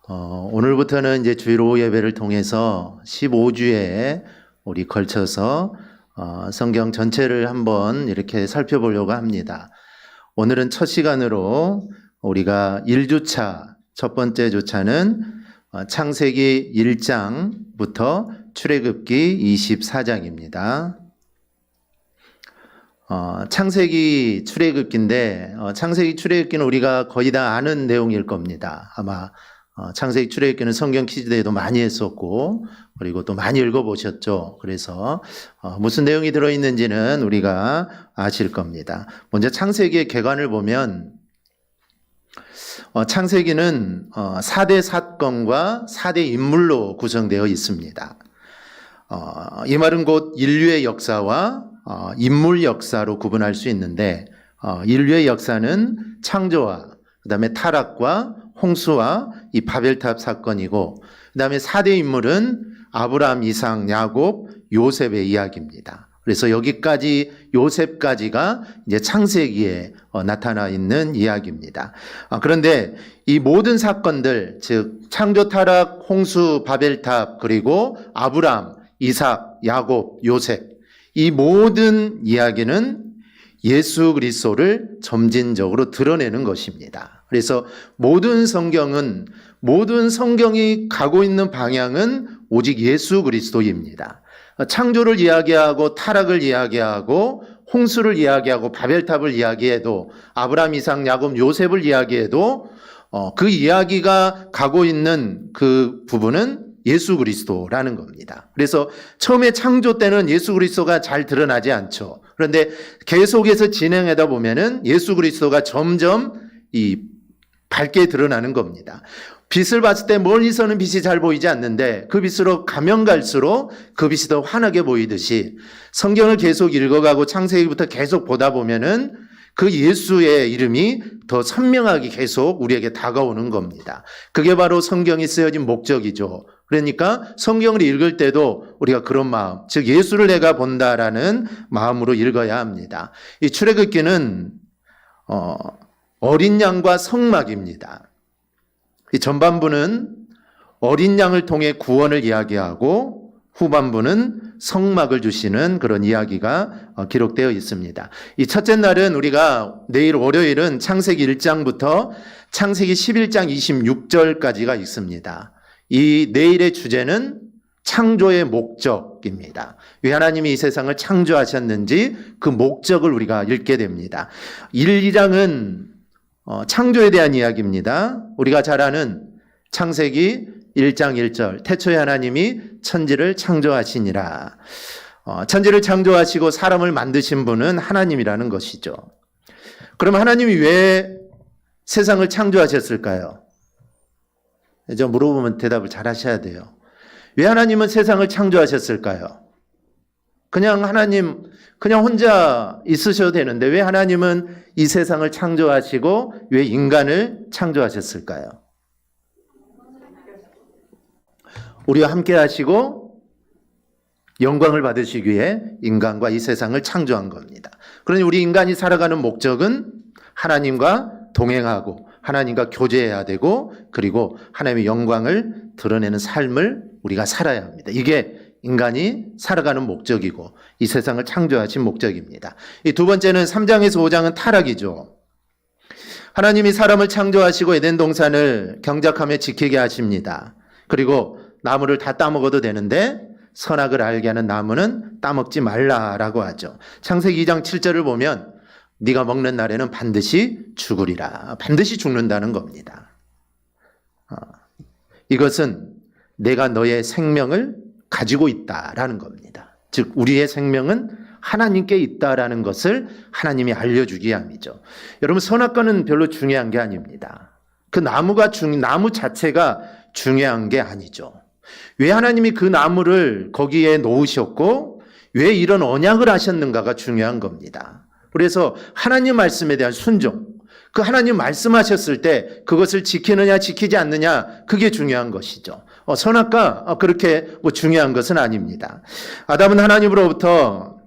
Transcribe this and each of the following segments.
오늘부터는 이제 주일 오후 예배를 통해서 15주에 우리 걸쳐서 성경 전체를 한번 이렇게 살펴보려고 합니다. 오늘은 첫 시간으로 우리가 1주차, 첫 번째 주차는 창세기 1장부터 출애굽기 24장입니다. 창세기 출애굽기인데 창세기 출애굽기는 우리가 거의 다 아는 내용일 겁니다. 아마 창세기 출애굽기는 성경 퀴즈대회도 많이 했었고 그리고 또 많이 읽어보셨죠. 그래서 무슨 내용이 들어있는지는 우리가 아실 겁니다. 먼저 창세기의 개관을 보면 창세기는 4대 사건과 4대 인물로 구성되어 있습니다. 이 말은 곧 인류의 역사와 인물 역사로 구분할 수 있는데 인류의 역사는 창조와 그 다음에 타락과 홍수와 이 바벨탑 사건이고 그 다음에 4대 인물은 아브라함, 이삭, 야곱, 요셉의 이야기입니다. 그래서 여기까지 요셉까지가 이제 창세기에 나타나 있는 이야기입니다. 그런데 이 모든 사건들, 즉 창조, 타락, 홍수, 바벨탑, 그리고 아브라함, 이삭, 야곱, 요셉, 이 모든 이야기는 예수 그리스도를 점진적으로 드러내는 것입니다. 그래서 모든 성경이 가고 있는 방향은 오직 예수 그리스도입니다. 창조를 이야기하고 타락을 이야기하고 홍수를 이야기하고 바벨탑을 이야기해도 아브라함, 이삭, 야곱, 요셉을 이야기해도 그 이야기가 가고 있는 그 부분은 예수 그리스도라는 겁니다. 그래서 처음에 창조 때는 예수 그리스도가 잘 드러나지 않죠. 그런데 계속해서 진행하다 보면은 예수 그리스도가 점점 밝게 드러나는 겁니다. 빛을 봤을 때 멀리서는 빛이 잘 보이지 않는데 그 빛으로 가면 갈수록 그 빛이 더 환하게 보이듯이 성경을 계속 읽어가고 창세기부터 계속 보다 보면은 그 예수의 이름이 더 선명하게 계속 우리에게 다가오는 겁니다. 그게 바로 성경이 쓰여진 목적이죠. 그러니까 성경을 읽을 때도 우리가 그런 마음, 즉 예수를 내가 본다라는 마음으로 읽어야 합니다. 이 출애굽기는 어린 양과 성막입니다. 이 전반부는 어린 양을 통해 구원을 이야기하고 후반부는 성막을 주시는 그런 이야기가 기록되어 있습니다. 이 첫째 날은 우리가 내일 월요일은 창세기 1장부터 창세기 11장 26절까지가 있습니다. 이 내일의 주제는 창조의 목적입니다. 왜 하나님이 이 세상을 창조하셨는지 그 목적을 우리가 읽게 됩니다. 1, 2장은 창조에 대한 이야기입니다. 우리가 잘 아는 창세기 1장 1절 태초에 하나님이 천지를 창조하시니라. 천지를 창조하시고 사람을 만드신 분은 하나님이라는 것이죠. 그럼 하나님이 왜 세상을 창조하셨을까요? 저 물어보면 대답을 잘 하셔야 돼요. 왜 하나님은 세상을 창조하셨을까요? 그냥 하나님 그냥 혼자 있으셔도 되는데 왜 하나님은 이 세상을 창조하시고 왜 인간을 창조하셨을까요? 우리와 함께 하시고 영광을 받으시기 위해 인간과 이 세상을 창조한 겁니다. 그러니 우리 인간이 살아가는 목적은 하나님과 동행하고 하나님과 교제해야 되고 그리고 하나님의 영광을 드러내는 삶을 우리가 살아야 합니다. 이게 인간이 살아가는 목적이고 이 세상을 창조하신 목적입니다. 이 두 번째는 3장에서 5장은 타락이죠. 하나님이 사람을 창조하시고 에덴 동산을 경작하며 지키게 하십니다. 그리고 나무를 다 따먹어도 되는데 선악을 알게 하는 나무는 따먹지 말라라고 하죠. 창세기 2장 7절을 보면 네가 먹는 날에는 반드시 죽으리라. 반드시 죽는다는 겁니다. 이것은 내가 너의 생명을 가지고 있다라는 겁니다. 즉 우리의 생명은 하나님께 있다라는 것을 하나님이 알려주기 위함이죠. 여러분 선악과는 별로 중요한 게 아닙니다. 그 나무 자체가 중요한 게 아니죠. 왜 하나님이 그 나무를 거기에 놓으셨고 왜 이런 언약을 하셨는가가 중요한 겁니다. 그래서 하나님 말씀에 대한 순종, 그 하나님 말씀하셨을 때 그것을 지키느냐 지키지 않느냐 그게 중요한 것이죠. 선악과 그렇게 중요한 것은 아닙니다. 아담은 하나님으로부터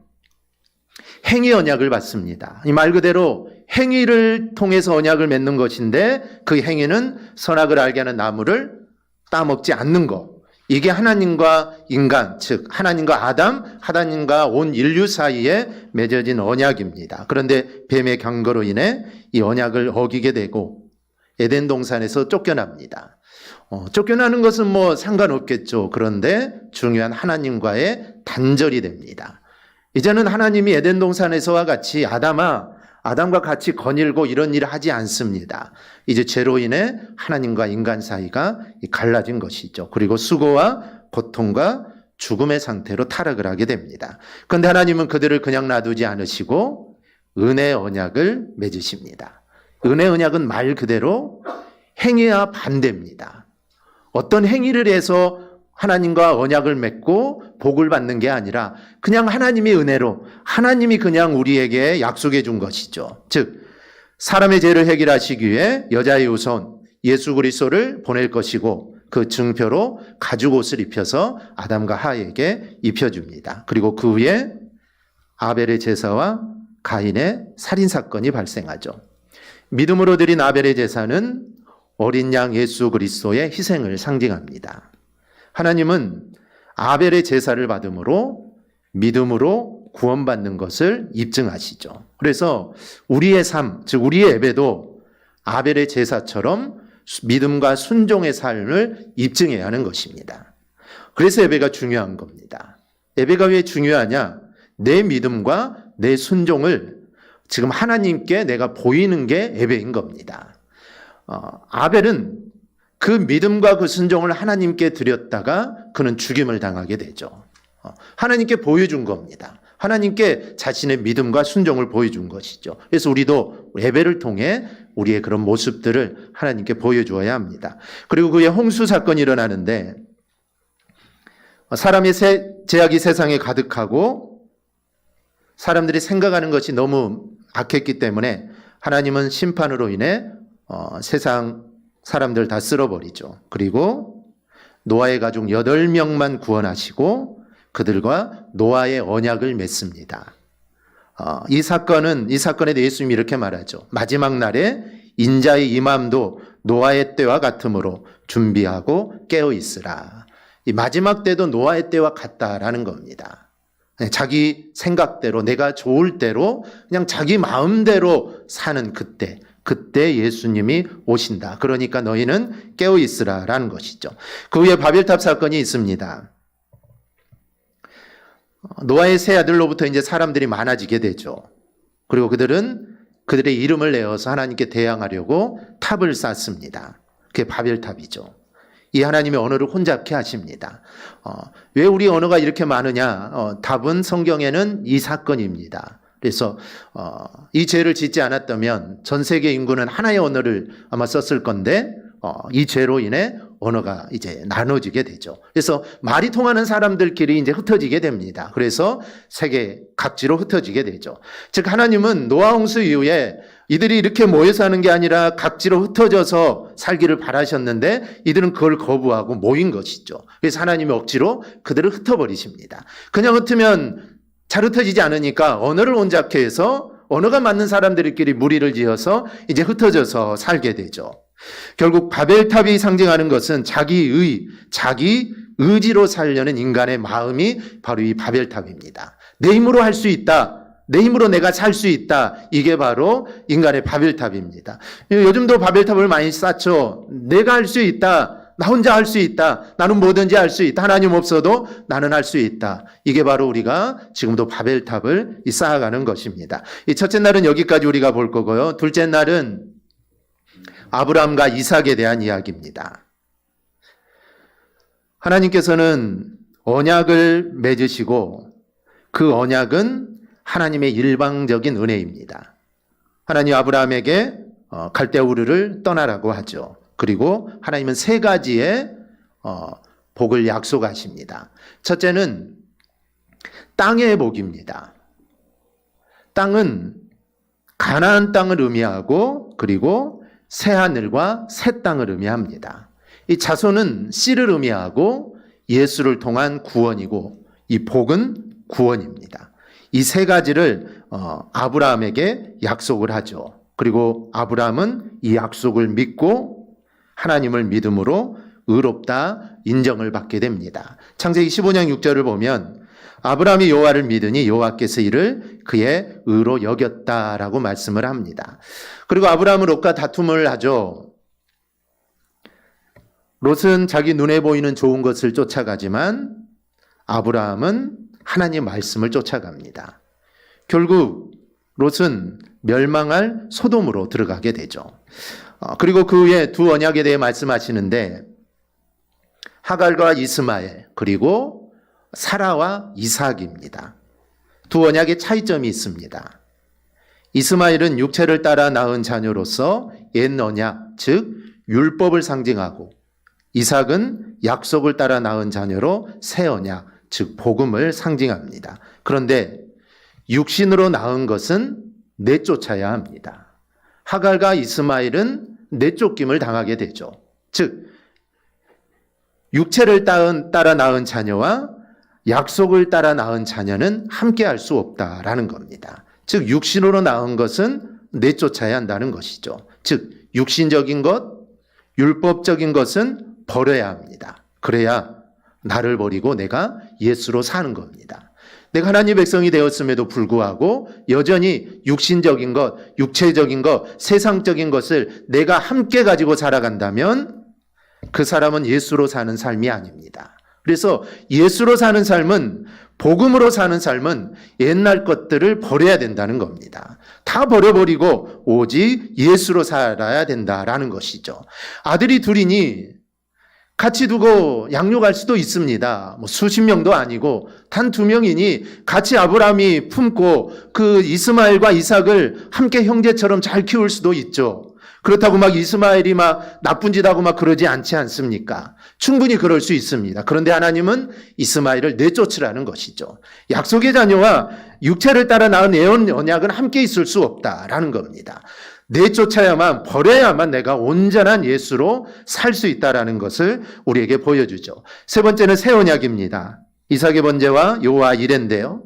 행위 언약을 받습니다. 이 말 그대로 행위를 통해서 언약을 맺는 것인데 그 행위는 선악을 알게 하는 나무를 따먹지 않는 것. 이게 하나님과 인간, 즉 하나님과 아담, 하나님과 온 인류 사이에 맺어진 언약입니다. 그런데 뱀의 경고로 인해 이 언약을 어기게 되고 에덴 동산에서 쫓겨납니다. 쫓겨나는 것은 뭐 상관없겠죠. 그런데 중요한 하나님과의 단절이 됩니다. 이제는 하나님이 에덴 동산에서와 같이 아담과 같이 거닐고 이런 일을 하지 않습니다. 이제 죄로 인해 하나님과 인간 사이가 갈라진 것이죠. 그리고 수고와 고통과 죽음의 상태로 타락을 하게 됩니다. 그런데 하나님은 그들을 그냥 놔두지 않으시고 은혜의 언약을 맺으십니다. 은혜의 언약은 말 그대로 행위와 반대입니다. 어떤 행위를 해서 하나님과 언약을 맺고 복을 받는 게 아니라 그냥 하나님의 은혜로 하나님이 그냥 우리에게 약속해 준 것이죠. 즉 사람의 죄를 해결하시기 위해 여자의 후손 예수 그리스도를 보낼 것이고 그 증표로 가죽옷을 입혀서 아담과 하에게 입혀줍니다. 그리고 그 후에 아벨의 제사와 가인의 살인사건이 발생하죠. 믿음으로 드린 아벨의 제사는 어린 양 예수 그리스도의 희생을 상징합니다. 하나님은 아벨의 제사를 받음으로 믿음으로 구원받는 것을 입증하시죠. 그래서 우리의 삶, 즉 우리의 예배도 아벨의 제사처럼 믿음과 순종의 삶을 입증해야 하는 것입니다. 그래서 예배가 중요한 겁니다. 예배가 왜 중요하냐? 내 믿음과 내 순종을 지금 하나님께 내가 보이는 게 예배인 겁니다. 아벨은 그 믿음과 그 순종을 하나님께 드렸다가 그는 죽임을 당하게 되죠. 하나님께 보여준 겁니다. 하나님께 자신의 믿음과 순종을 보여준 것이죠. 그래서 우리도 예배를 통해 우리의 그런 모습들을 하나님께 보여주어야 합니다. 그리고 그의 홍수 사건이 일어나는데 사람의 죄악이 세상에 가득하고 사람들이 생각하는 것이 너무 악했기 때문에 하나님은 심판으로 인해 세상 사람들 다 쓸어버리죠. 그리고 노아의 가족 8명만 구원하시고 그들과 노아의 언약을 맺습니다. 이 사건에 대해 예수님이 이렇게 말하죠. 마지막 날에 인자의 임함도 노아의 때와 같으므로 준비하고 깨어 있으라. 이 마지막 때도 노아의 때와 같다라는 겁니다. 자기 생각대로 내가 좋을 대로 그냥 자기 마음대로 사는 그때 예수님이 오신다. 그러니까 너희는 깨어 있으라라는 것이죠. 그 후에 바벨탑 사건이 있습니다. 노아의 세 아들로부터 이제 사람들이 많아지게 되죠. 그리고 그들은 그들의 이름을 내어서 하나님께 대항하려고 탑을 쌓습니다. 그게 바벨탑이죠. 이 하나님의 언어를 혼잡케 하십니다. 왜 우리 언어가 이렇게 많으냐? 답은 성경에는 이 사건입니다. 그래서 이 죄를 짓지 않았다면 전 세계 인구는 하나의 언어를 아마 썼을 건데 이 죄로 인해 언어가 이제 나눠지게 되죠. 그래서 말이 통하는 사람들끼리 이제 흩어지게 됩니다. 그래서 세계 각지로 흩어지게 되죠. 즉 하나님은 노아 홍수 이후에 이들이 이렇게 모여 사는 게 아니라 각지로 흩어져서 살기를 바라셨는데 이들은 그걸 거부하고 모인 것이죠. 그래서 하나님이 억지로 그들을 흩어버리십니다. 그냥 흩으면 잘 흩어지지 않으니까 언어를 온잡케 해서 언어가 맞는 사람들끼리 무리를 지어서 이제 흩어져서 살게 되죠. 결국 바벨탑이 상징하는 것은 자기 의지로 살려는 인간의 마음이 바로 이 바벨탑입니다. 내 힘으로 할 수 있다. 내 힘으로 내가 살 수 있다. 이게 바로 인간의 바벨탑입니다. 요즘도 바벨탑을 많이 쌓죠. 내가 할 수 있다. 나 혼자 할 수 있다. 나는 뭐든지 할 수 있다. 하나님 없어도 나는 할 수 있다. 이게 바로 우리가 지금도 바벨탑을 쌓아가는 것입니다. 이 첫째 날은 여기까지 우리가 볼 거고요. 둘째 날은 아브라함과 이삭에 대한 이야기입니다. 하나님께서는 언약을 맺으시고 그 언약은 하나님의 일방적인 은혜입니다. 하나님 아브라함에게 갈대아 우르를 떠나라고 하죠. 그리고 하나님은 세 가지의 복을 약속하십니다. 첫째는 땅의 복입니다. 땅은 가나안 땅을 의미하고 그리고 새 하늘과 새 땅을 의미합니다. 이 자손은 씨를 의미하고 예수를 통한 구원이고 이 복은 구원입니다. 이 세 가지를 아브라함에게 약속을 하죠. 그리고 아브라함은 이 약속을 믿고 하나님을 믿음으로 의롭다 인정을 받게 됩니다. 창세기 15장 6절을 보면 아브라함이 여호와를 믿으니 여호와께서 이를 그의 의로 여겼다라고 말씀을 합니다. 그리고 아브라함은 롯과 다툼을 하죠. 롯은 자기 눈에 보이는 좋은 것을 쫓아가지만 아브라함은 하나님 말씀을 쫓아갑니다. 결국 롯은 멸망할 소돔으로 들어가게 되죠. 그리고 그 후에 두 언약에 대해 말씀하시는데 하갈과 이스마엘 그리고 사라와 이삭입니다. 두 언약의 차이점이 있습니다. 이스마엘은 육체를 따라 낳은 자녀로서 옛 언약, 즉 율법을 상징하고 이삭은 약속을 따라 낳은 자녀로 새 언약, 즉 복음을 상징합니다. 그런데 육신으로 낳은 것은 내쫓아야 합니다. 하갈과 이스마엘은 내쫓김을 당하게 되죠. 즉 육체를 따라 낳은 자녀와 약속을 따라 낳은 자녀는 함께할 수 없다라는 겁니다. 즉 육신으로 낳은 것은 내쫓아야 한다는 것이죠. 즉 육신적인 것, 율법적인 것은 버려야 합니다. 그래야 나를 버리고 내가 예수로 사는 겁니다. 내가 하나님의 백성이 되었음에도 불구하고 여전히 육신적인 것, 육체적인 것, 세상적인 것을 내가 함께 가지고 살아간다면 그 사람은 예수로 사는 삶이 아닙니다. 그래서 예수로 사는 삶은, 복음으로 사는 삶은 옛날 것들을 버려야 된다는 겁니다. 다 버려버리고 오직 예수로 살아야 된다라는 것이죠. 아들이 둘이니 같이 두고 양육할 수도 있습니다. 수십 명도 아니고 단 2명이니 같이 아브라함이 품고 그 이스마엘과 이삭을 함께 형제처럼 잘 키울 수도 있죠. 그렇다고 막 이스마엘이 막 나쁜 짓 하고 막 그러지 않지 않습니까? 충분히 그럴 수 있습니다. 그런데 하나님은 이스마엘을 내쫓으라는 것이죠. 약속의 자녀와 육체를 따라 낳은 애언 언약은 함께 있을 수 없다라는 겁니다. 내쫓아야만, 버려야만 내가 온전한 예수로 살 수 있다라는 것을 우리에게 보여주죠. 세 번째는 새 언약입니다. 이삭의 번제와 여호와 이레인데요.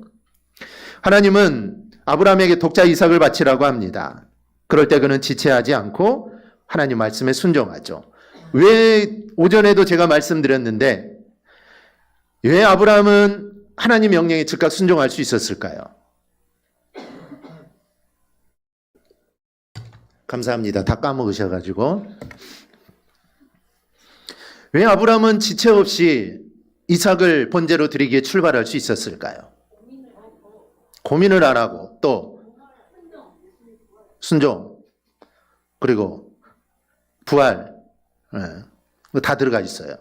하나님은 아브라함에게 독자 이삭을 바치라고 합니다. 그럴 때 그는 지체하지 않고 하나님 말씀에 순종하죠. 왜 오전에도 제가 말씀드렸는데 왜 아브라함은 하나님 명령에 즉각 순종할 수 있었을까요? 감사합니다. 다 까먹으셔가지고. 왜 아브라함은 지체 없이 이삭을 번제로 드리기에 출발할 수 있었을까요? 고민을 안 하고 또 순종, 그리고 부활, 다 들어가 있어요.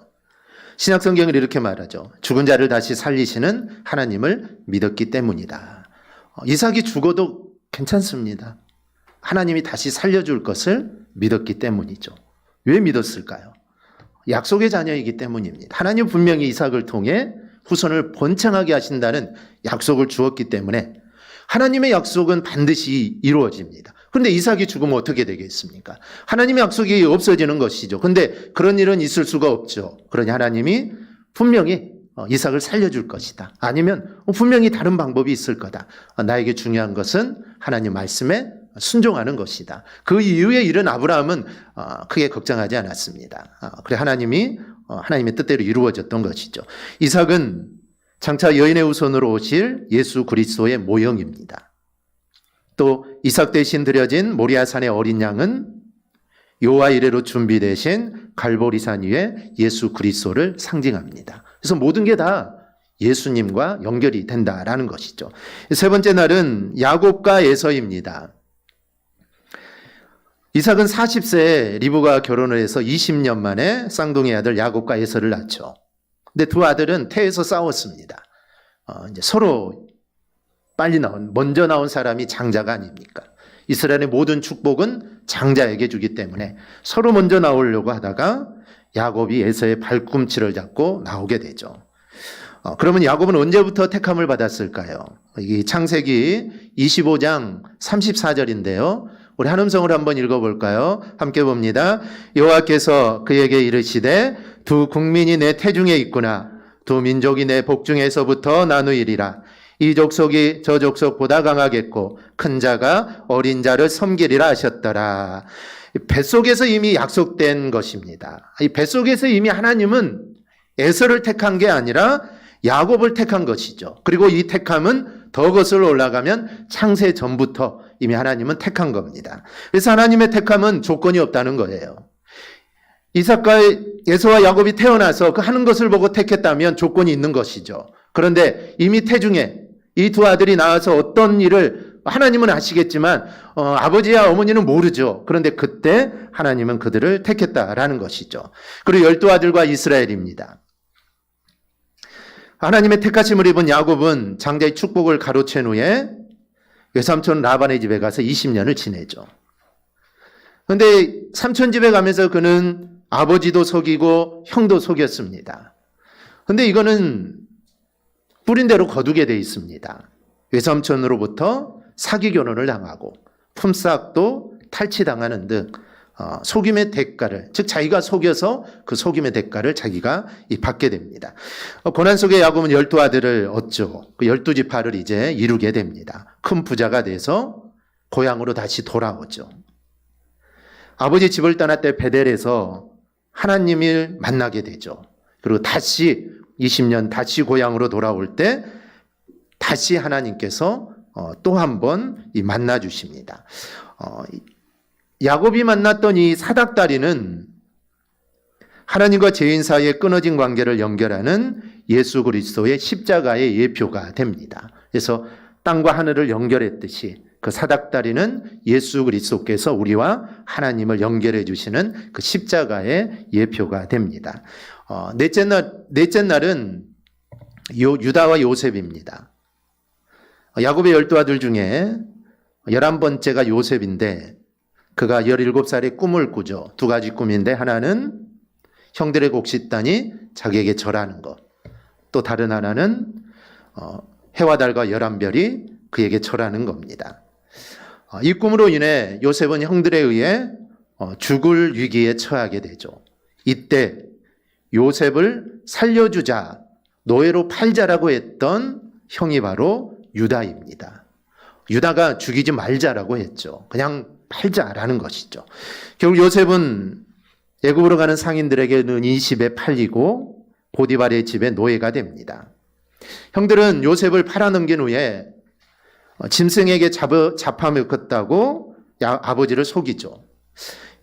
신약 성경을 이렇게 말하죠. 죽은 자를 다시 살리시는 하나님을 믿었기 때문이다. 이삭이 죽어도 괜찮습니다. 하나님이 다시 살려줄 것을 믿었기 때문이죠. 왜 믿었을까요? 약속의 자녀이기 때문입니다. 하나님 분명히 이삭을 통해 후손을 번창하게 하신다는 약속을 주었기 때문에 하나님의 약속은 반드시 이루어집니다. 그런데 이삭이 죽으면 어떻게 되겠습니까? 하나님의 약속이 없어지는 것이죠. 그런데 그런 일은 있을 수가 없죠. 그러니 하나님이 분명히 이삭을 살려줄 것이다. 아니면 분명히 다른 방법이 있을 거다. 나에게 중요한 것은 하나님 말씀에 순종하는 것이다. 그 이후의 일은 아브라함은 크게 걱정하지 않았습니다. 그래 하나님이 하나님의 뜻대로 이루어졌던 것이죠. 이삭은 장차 여인의 후손으로 오실 예수 그리스도의 모형입니다. 또 이삭 대신 드려진 모리아산의 어린 양은 여호와 이레로 준비되신 갈보리산 위에 예수 그리스도를 상징합니다. 그래서 모든 게 다 예수님과 연결이 된다라는 것이죠. 세 번째 날은 야곱과 에서입니다. 이삭은 40세에 리브가 결혼을 해서 20년 만에 쌍둥이 아들 야곱과 에서를 낳죠. 근데 두 아들은 태에서 싸웠습니다. 이제 서로 먼저 나온 사람이 장자가 아닙니까? 이스라엘의 모든 축복은 장자에게 주기 때문에 서로 먼저 나오려고 하다가 야곱이 에서의 발꿈치를 잡고 나오게 되죠. 그러면 야곱은 언제부터 택함을 받았을까요? 이 창세기 25장 34절인데요. 우리 한음성을 한번 읽어볼까요? 함께 봅니다. 여호와께서 그에게 이르시되 두 국민이 내 태중에 있구나. 두 민족이 내 복중에서부터 나누이리라. 이 족속이 저 족속보다 강하겠고 큰 자가 어린 자를 섬기리라 하셨더라. 뱃속에서 이미 약속된 것입니다. 이 뱃속에서 이미 하나님은 에서를 택한 게 아니라 야곱을 택한 것이죠. 그리고 이 택함은 더 거슬러 올라가면 창세 전부터 이미 하나님은 택한 겁니다. 그래서 하나님의 택함은 조건이 없다는 거예요. 이삭과 에서와 야곱이 태어나서 그 하는 것을 보고 택했다면 조건이 있는 것이죠. 그런데 이미 태중에 이 두 아들이 나와서 어떤 일을 하나님은 아시겠지만 아버지와 어머니는 모르죠. 그런데 그때 하나님은 그들을 택했다라는 것이죠. 그리고 12아들과 이스라엘입니다. 하나님의 택하심을 입은 야곱은 장자의 축복을 가로챈 후에 외삼촌 라반의 집에 가서 20년을 지내죠. 그런데 삼촌 집에 가면서 그는 아버지도 속이고 형도 속였습니다. 그런데 이거는 뿌린 대로 거두게 돼 있습니다. 외삼촌으로부터 사기 결혼을 당하고 품삯도 탈취당하는 등 속임의 대가를, 즉 자기가 속여서 그 속임의 대가를 자기가 받게 됩니다. 고난 속에 야곱은 12아들을 얻죠. 그 12지파를 이제 이루게 됩니다. 큰 부자가 돼서 고향으로 다시 돌아오죠. 아버지 집을 떠날 때 베델에서 하나님을 만나게 되죠. 그리고 다시 20년 다시 고향으로 돌아올 때 다시 하나님께서 또 한 번 만나 주십니다. 야곱이 만났던 이 사닥다리는 하나님과 죄인 사이에 끊어진 관계를 연결하는 예수 그리스도의 십자가의 예표가 됩니다. 그래서 땅과 하늘을 연결했듯이 그 사닥다리는 예수 그리스도께서 우리와 하나님을 연결해 주시는 그 십자가의 예표가 됩니다. 넷째 날은 유다와 요셉입니다. 야곱의 12아들 중에 11번째가 요셉인데 그가 17살에 꿈을 꾸죠. 두 가지 꿈인데 하나는 형들의 곡식단이 자기에게 절하는 것, 또 다른 하나는 해와 달과 11별이 그에게 절하는 겁니다. 이 꿈으로 인해 요셉은 형들에 의해 죽을 위기에 처하게 되죠. 이때 요셉을 살려주자, 노예로 팔자라고 했던 형이 바로 유다입니다. 유다가 죽이지 말자라고 했죠. 그냥 팔자라는 것이죠. 결국 요셉은 애굽으로 가는 상인들에게는 이 집에 팔리고 보디발의 집에 노예가 됩니다. 형들은 요셉을 팔아넘긴 후에 짐승에게 잡아먹었다고 아버지를 속이죠.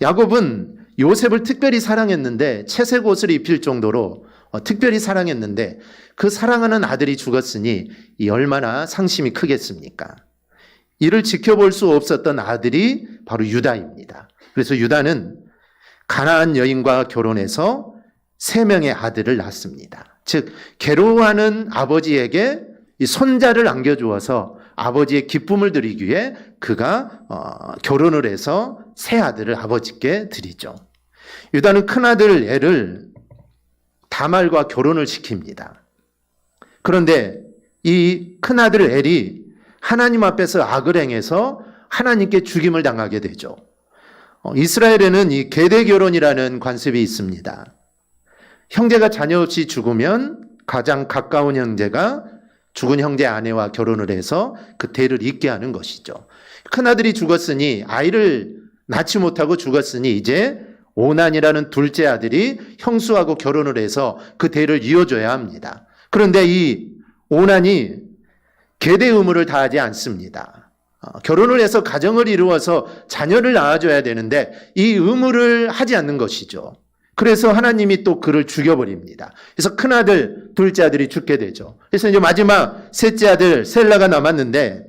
야곱은 요셉을 특별히 사랑했는데 채색 옷을 입힐 정도로 특별히 사랑했는데 그 사랑하는 아들이 죽었으니 이 얼마나 상심이 크겠습니까? 이를 지켜볼 수 없었던 아들이 바로 유다입니다. 그래서 유다는 가나안 여인과 결혼해서 3명의 아들을 낳습니다. 즉 괴로워하는 아버지에게 이 손자를 안겨주어서 아버지의 기쁨을 드리기 위해 그가 결혼을 해서 세 아들을 아버지께 드리죠. 유다는 큰아들 엘을 다말과 결혼을 시킵니다. 그런데 이 큰아들 엘이 하나님 앞에서 악을 행해서 하나님께 죽임을 당하게 되죠. 이스라엘에는 이 계대 결혼이라는 관습이 있습니다. 형제가 자녀 없이 죽으면 가장 가까운 형제가 죽은 형제 아내와 결혼을 해서 그 대를 잇게 하는 것이죠. 큰아들이 죽었으니 아이를 낳지 못하고 죽었으니 이제 오난이라는 둘째 아들이 형수하고 결혼을 해서 그 대를 이어줘야 합니다. 그런데 이 오난이 계대 의무를 다하지 않습니다. 결혼을 해서 가정을 이루어서 자녀를 낳아줘야 되는데 이 의무를 하지 않는 것이죠. 그래서 하나님이 또 그를 죽여버립니다. 그래서 큰아들, 둘째 아들이 죽게 되죠. 그래서 이제 마지막 셋째 아들 셀라가 남았는데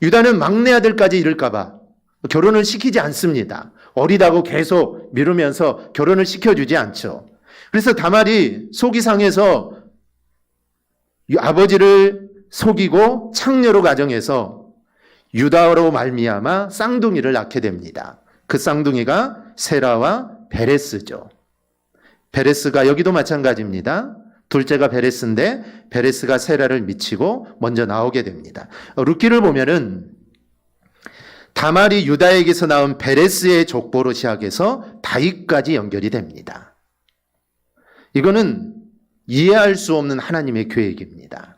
유다는 막내 아들까지 잃을까봐 결혼을 시키지 않습니다. 어리다고 계속 미루면서 결혼을 시켜주지 않죠. 그래서 다말이 속이 상해서 아버지를 속이고 창녀로 가정해서 유다로 말미암아 쌍둥이를 낳게 됩니다. 그 쌍둥이가 세라와 베레스죠. 베레스가 여기도 마찬가지입니다. 둘째가 베레스인데 베레스가 세라를 미치고 먼저 나오게 됩니다. 룻기를 보면은 다말이 유다에게서 나온 베레스의 족보로 시작해서 다윗까지 연결이 됩니다. 이거는 이해할 수 없는 하나님의 계획입니다.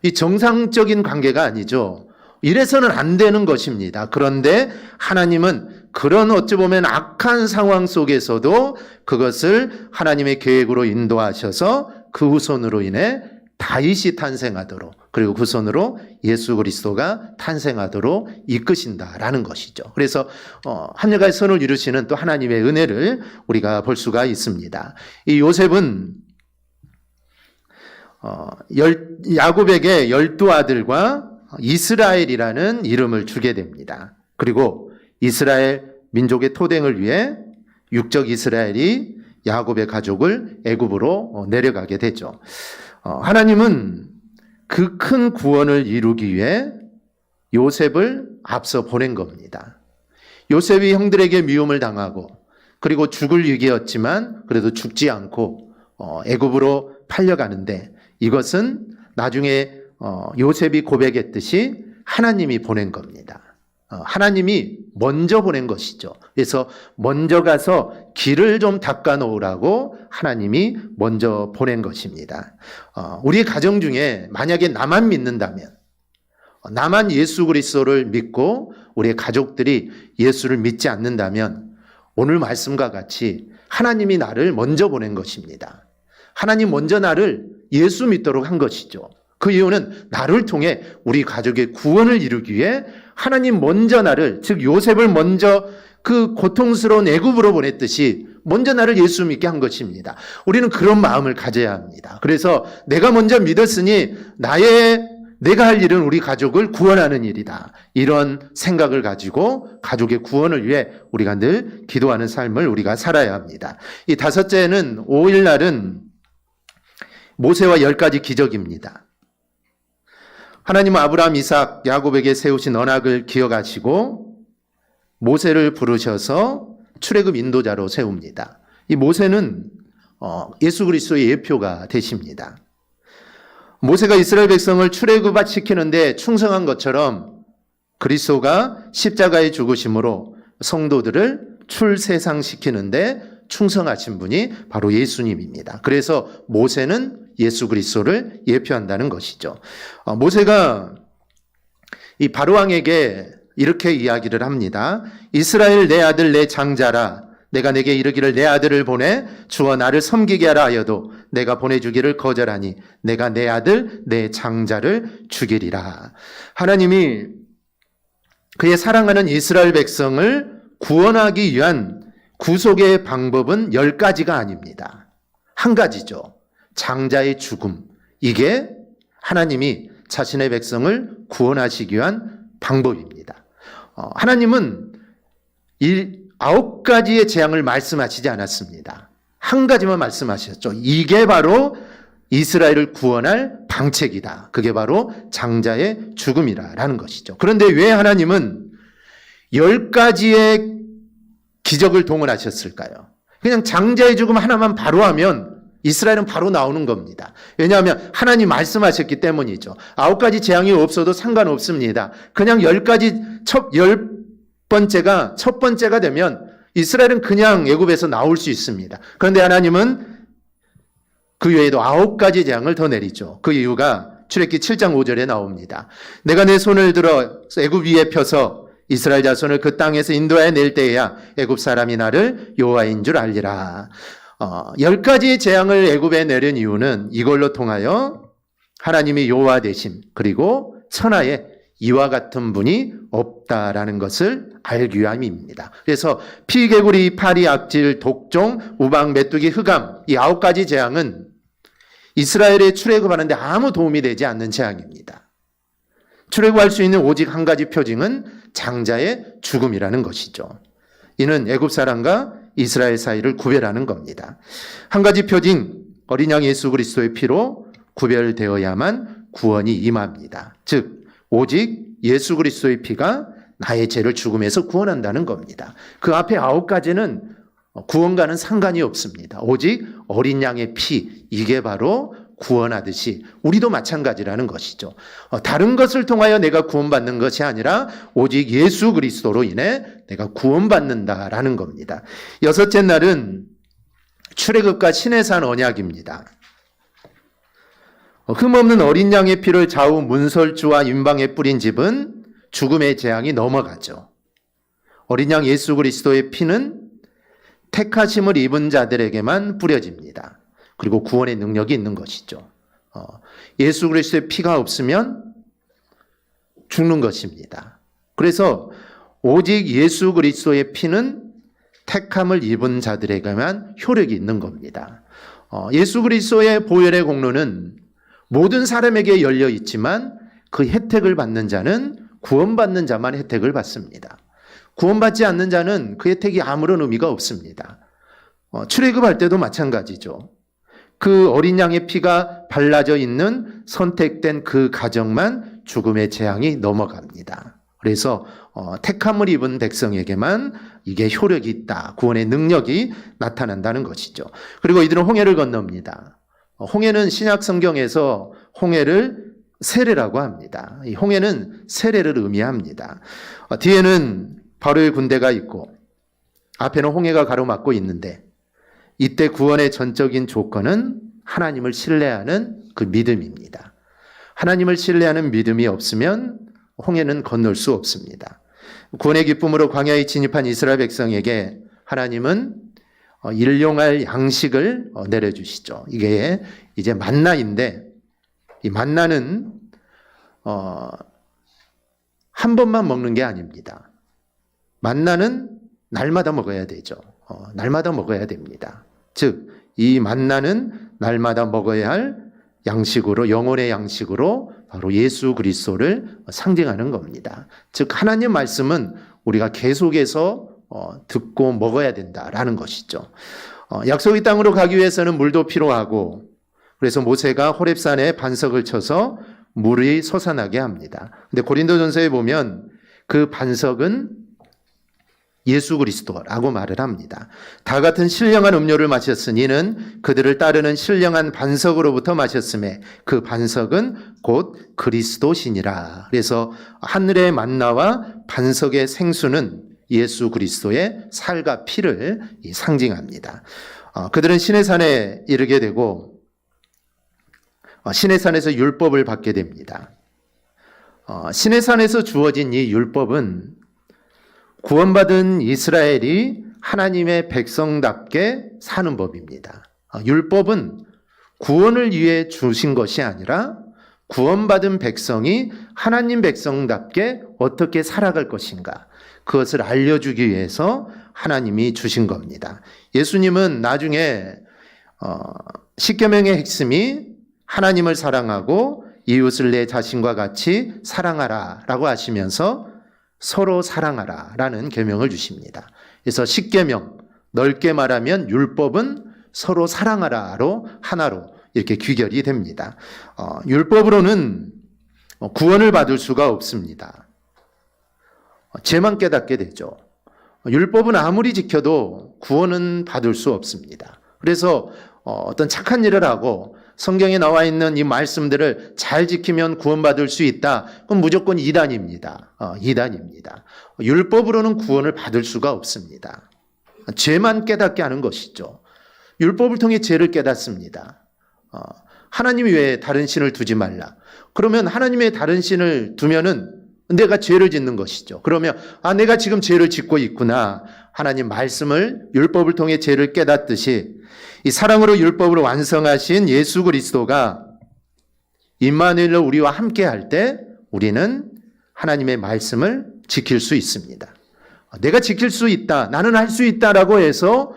이 정상적인 관계가 아니죠. 이래서는 안 되는 것입니다. 그런데 하나님은 그런 어찌 보면 악한 상황 속에서도 그것을 하나님의 계획으로 인도하셔서 그 후손으로 인해 다윗이 탄생하도록, 그리고 그 후손으로 예수 그리스도가 탄생하도록 이끄신다라는 것이죠. 그래서 하늘과 선을 이루시는 또 하나님의 은혜를 우리가 볼 수가 있습니다. 이 요셉은 야곱에게 12아들과 이스라엘이라는 이름을 주게 됩니다. 그리고 이스라엘 민족의 토댕을 위해 육적 이스라엘이 야곱의 가족을 애굽으로 내려가게 되죠. 하나님은 그 큰 구원을 이루기 위해 요셉을 앞서 보낸 겁니다. 요셉이 형들에게 미움을 당하고 그리고 죽을 위기였지만 그래도 죽지 않고 애굽으로 팔려가는데, 이것은 나중에 요셉이 고백했듯이 하나님이 보낸 겁니다. 하나님이 먼저 보낸 것이죠. 그래서 먼저 가서 길을 좀 닦아 놓으라고 하나님이 먼저 보낸 것입니다. 우리 가정 중에 만약에 나만 믿는다면, 나만 예수 그리스도를 믿고 우리의 가족들이 예수를 믿지 않는다면, 오늘 말씀과 같이 하나님이 나를 먼저 보낸 것입니다. 하나님 먼저 나를 예수 믿도록 한 것이죠. 그 이유는 나를 통해 우리 가족의 구원을 이루기 위해 하나님 먼저 나를, 즉 요셉을 먼저 그 고통스러운 애굽으로 보냈듯이 먼저 나를 예수 믿게 한 것입니다. 우리는 그런 마음을 가져야 합니다. 그래서 내가 먼저 믿었으니 내가 할 일은 우리 가족을 구원하는 일이다, 이런 생각을 가지고 가족의 구원을 위해 우리가 늘 기도하는 삶을 우리가 살아야 합니다. 이 다섯째는 5일날은 모세와 10가지 기적입니다. 하나님은 아브라함, 이삭, 야곱에게 세우신 언약을 기억하시고 모세를 부르셔서 출애굽 인도자로 세웁니다. 이 모세는 예수 그리스도의 예표가 되십니다. 모세가 이스라엘 백성을 출애굽시키는데 충성한 것처럼 그리스도가 십자가에 죽으심으로 성도들을 출세상시키는데 충성하신 분이 바로 예수님입니다. 그래서 모세는 예수 그리스도를 예표한다는 것이죠. 모세가 이 바로왕에게 이렇게 이야기를 합니다. 이스라엘 내 아들 내 장자라, 내가 내게 이르기를 내 아들을 보내 주어 나를 섬기게 하라 하여도 내가 보내주기를 거절하니 내가 내 아들 내 장자를 죽이리라. 하나님이 그의 사랑하는 이스라엘 백성을 구원하기 위한 구속의 방법은 10가지가 아닙니다. 한 가지죠. 장자의 죽음. 이게 하나님이 자신의 백성을 구원하시기 위한 방법입니다. 하나님은 9가지의 재앙을 말씀하시지 않았습니다. 한 가지만 말씀하셨죠. 이게 바로 이스라엘을 구원할 방책이다. 그게 바로 장자의 죽음이라는 것이죠. 그런데 왜 하나님은 10가지의 기적을 동원하셨을까요? 그냥 장자의 죽음 하나만 바로 하면 이스라엘은 바로 나오는 겁니다. 왜냐하면 하나님 말씀하셨기 때문이죠. 9가지 재앙이 없어도 상관없습니다. 그냥 10가지 첫 번째가 되면 이스라엘은 그냥 애굽에서 나올 수 있습니다. 그런데 하나님은 그 외에도 9가지 재앙을 더 내리죠. 그 이유가 출애굽기 7장 5절에 나옵니다. 내가 내 손을 들어 애굽 위에 펴서 이스라엘 자손을 그 땅에서 인도하여 낼 때에야 애굽 사람이 나를 여호와인 줄 알리라. 10가지의 재앙을 애굽에 내린 이유는 이걸로 통하여 하나님이 여호와 되심, 그리고 천하에 이와 같은 분이 없다라는 것을 알기 위함입니다. 그래서 피, 개구리, 파리, 악질, 독종, 우박, 메뚜기, 흑암, 이 9가지 재앙은 이스라엘의 출애굽하는데 아무 도움이 되지 않는 재앙입니다. 출애굽할 수 있는 오직 한 가지 표징은 장자의 죽음이라는 것이죠. 이는 애굽 사람과 이스라엘 사이를 구별하는 겁니다. 한 가지 표징, 어린 양 예수 그리스도의 피로 구별되어야만 구원이 임합니다. 즉 오직 예수 그리스도의 피가 나의 죄를 죽음에서 구원한다는 겁니다. 그 앞에 9가지는 구원과는 상관이 없습니다. 오직 어린 양의 피, 이게 바로 구원하듯이 우리도 마찬가지라는 것이죠. 다른 것을 통하여 내가 구원받는 것이 아니라 오직 예수 그리스도로 인해 내가 구원받는다라는 겁니다. 6째 날은 출애굽과 시내산 언약입니다. 흠없는 어린 양의 피를 좌우 문설주와 임방에 뿌린 집은 죽음의 재앙이 넘어가죠. 어린 양 예수 그리스도의 피는 택하심을 입은 자들에게만 뿌려집니다. 그리고 구원의 능력이 있는 것이죠. 예수 그리스도의 피가 없으면 죽는 것입니다. 그래서 오직 예수 그리스도의 피는 택함을 입은 자들에게만 효력이 있는 겁니다. 예수 그리스도의 보혈의 공로는 모든 사람에게 열려 있지만 그 혜택을 받는 자는 구원받는 자만 혜택을 받습니다. 구원받지 않는 자는 그 혜택이 아무런 의미가 없습니다. 출애굽할 때도 마찬가지죠. 그 어린 양의 피가 발라져 있는 선택된 그 가정만 죽음의 재앙이 넘어갑니다. 그래서 택함을 입은 백성에게만 이게 효력이 있다. 구원의 능력이 나타난다는 것이죠. 그리고 이들은 홍해를 건넙니다. 홍해는 신약 성경에서 홍해를 세례라고 합니다. 이 홍해는 세례를 의미합니다. 뒤에는 바로의 군대가 있고 앞에는 홍해가 가로막고 있는데 이때 구원의 전적인 조건은 하나님을 신뢰하는 그 믿음입니다. 하나님을 신뢰하는 믿음이 없으면 홍해는 건널 수 없습니다. 구원의 기쁨으로 광야에 진입한 이스라엘 백성에게 하나님은 일용할 양식을 내려주시죠. 이게 이제 만나인데 이 만나는 한 번만 먹는 게 아닙니다. 만나는 날마다 먹어야 되죠. 날마다 먹어야 됩니다. 즉, 이 만나는 날마다 먹어야 할 양식으로, 영혼의 양식으로 바로 예수 그리스도를 상징하는 겁니다. 즉, 하나님 말씀은 우리가 계속해서 듣고 먹어야 된다라는 것이죠. 약속의 땅으로 가기 위해서는 물도 필요하고, 그래서 모세가 호렙산에 반석을 쳐서 물이 솟아나게 합니다. 근데 고린도전서에 보면 그 반석은 예수 그리스도라고 말을 합니다. 다 같은 신령한 음료를 마셨으니는 그들을 따르는 신령한 반석으로부터 마셨음에 그 반석은 곧 그리스도시니라. 그래서 하늘의 만나와 반석의 생수는 예수 그리스도의 살과 피를 상징합니다. 그들은 시내산에 이르게 되고 시내산에서 율법을 받게 됩니다. 시내산에서 주어진 이 율법은 구원받은 이스라엘이 하나님의 백성답게 사는 법입니다. 율법은 구원을 위해 주신 것이 아니라 구원받은 백성이 하나님 백성답게 어떻게 살아갈 것인가, 그것을 알려주기 위해서 하나님이 주신 겁니다. 예수님은 나중에 십계명의 핵심이 하나님을 사랑하고 이웃을 내 자신과 같이 사랑하라 라고 하시면서 서로 사랑하라 라는 계명을 주십니다. 그래서 십계명, 넓게 말하면 율법은 서로 사랑하라로 하나로 이렇게 귀결이 됩니다. 율법으로는 구원을 받을 수가 없습니다. 죄만 깨닫게 되죠. 율법은 아무리 지켜도 구원은 받을 수 없습니다. 그래서 어떤 착한 일을 하고 성경에 나와 있는 이 말씀들을 잘 지키면 구원받을 수 있다. 그럼 무조건 이단입니다. 이단입니다. 율법으로는 구원을 받을 수가 없습니다. 죄만 깨닫게 하는 것이죠. 율법을 통해 죄를 깨닫습니다. 하나님 외에 다른 신을 두지 말라. 그러면 하나님 외에 다른 신을 두면은 내가 죄를 짓는 것이죠. 그러면 내가 지금 죄를 짓고 있구나. 하나님 말씀을, 율법을 통해 죄를 깨닫듯이 이 사랑으로 율법을 완성하신 예수 그리스도가 임마누엘로 우리와 함께 할 때 우리는 하나님의 말씀을 지킬 수 있습니다. 내가 지킬 수 있다, 나는 할 수 있다라고 해서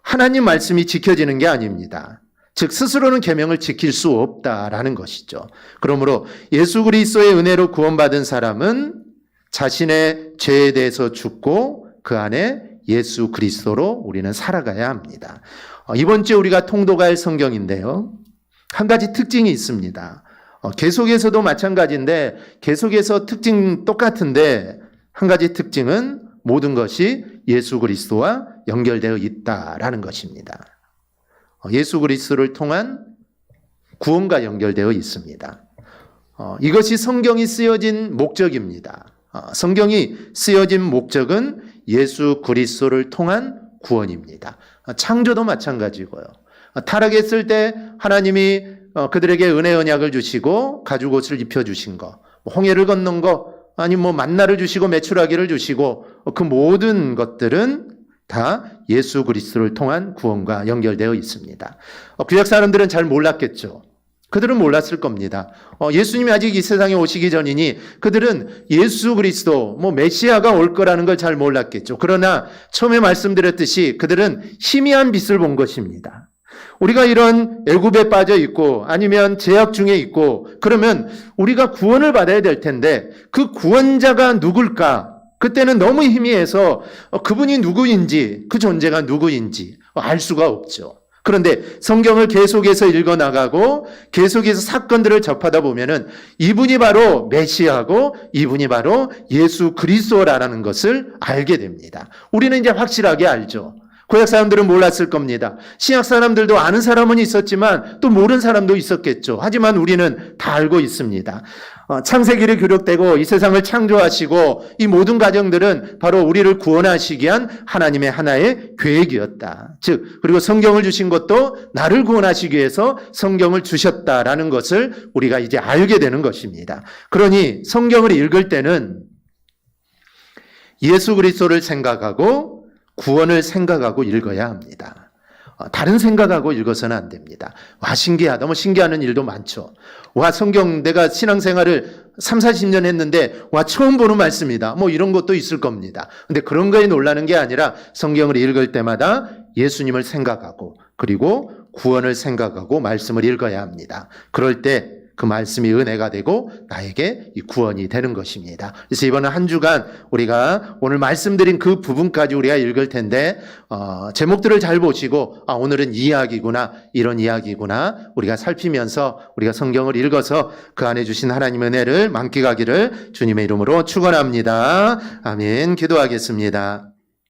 하나님 말씀이 지켜지는 게 아닙니다. 즉 스스로는 계명을 지킬 수 없다라는 것이죠. 그러므로 예수 그리스도의 은혜로 구원받은 사람은 자신의 죄에 대해서 죽고 그 안에 예수 그리스도로 우리는 살아가야 합니다. 이번 주에 우리가 통독할 성경인데요. 한 가지 특징이 있습니다. 계속에서도 마찬가지인데 계속해서 특징 똑같은데 한 가지 특징은 모든 것이 예수 그리스도와 연결되어 있다라는 것입니다. 예수 그리스도를 통한 구원과 연결되어 있습니다. 이것이 성경이 쓰여진 목적입니다. 성경이 쓰여진 목적은 예수 그리스도를 통한 구원입니다. 창조도 마찬가지고요. 타락했을 때 하나님이 그들에게 은혜 언약을 주시고 가죽옷을 입혀주신 거, 홍해를 건넌 거, 아니 뭐 만나를 주시고 메추라기를 주시고 그 모든 것들은 다 예수 그리스도를 통한 구원과 연결되어 있습니다. 구약 사람들은 잘 몰랐겠죠. 그들은 몰랐을 겁니다. 예수님이 아직 이 세상에 오시기 전이니 그들은 예수 그리스도, 메시아가 올 거라는 걸 잘 몰랐겠죠. 그러나 처음에 말씀드렸듯이 그들은 희미한 빛을 본 것입니다. 우리가 이런 애굽에 빠져 있고 아니면 제약 중에 있고 그러면 우리가 구원을 받아야 될 텐데 그 구원자가 누굴까? 그때는 너무 희미해서 그분이 누구인지, 그 존재가 누구인지 알 수가 없죠. 그런데 성경을 계속해서 읽어나가고 계속해서 사건들을 접하다 보면은 이분이 바로 메시아고 이분이 바로 예수 그리스도라는 것을 알게 됩니다. 우리는 이제 확실하게 알죠. 구약 사람들은 몰랐을 겁니다. 신약 사람들도 아는 사람은 있었지만 또 모르는 사람도 있었겠죠. 하지만 우리는 다 알고 있습니다. 창세기를 기록되고 이 세상을 창조하시고 이 모든 과정들은 바로 우리를 구원하시기 위한 하나님의 하나의 계획이었다. 즉 그리고 성경을 주신 것도 나를 구원하시기 위해서 성경을 주셨다라는 것을 우리가 이제 알게 되는 것입니다. 그러니 성경을 읽을 때는 예수 그리스도를 생각하고 구원을 생각하고 읽어야 합니다. 다른 생각하고 읽어서는 안 됩니다. 와, 신기하다. 뭐 신기하는 일도 많죠. 와, 성경 내가 신앙생활을 3, 40년 했는데 와, 처음 보는 말씀이다. 뭐 이런 것도 있을 겁니다. 근데 그런 거에 놀라는 게 아니라 성경을 읽을 때마다 예수님을 생각하고 그리고 구원을 생각하고 말씀을 읽어야 합니다. 그럴 때 그 말씀이 은혜가 되고 나에게 이 구원이 되는 것입니다. 그래서 이번 한 주간 우리가 오늘 말씀드린 그 부분까지 우리가 읽을 텐데 제목들을 잘 보시고 오늘은 이 이야기구나, 이런 이야기구나 우리가 살피면서 우리가 성경을 읽어서 그 안에 주신 하나님의 은혜를 만끽하기를 주님의 이름으로 축원합니다. 아멘. 기도하겠습니다.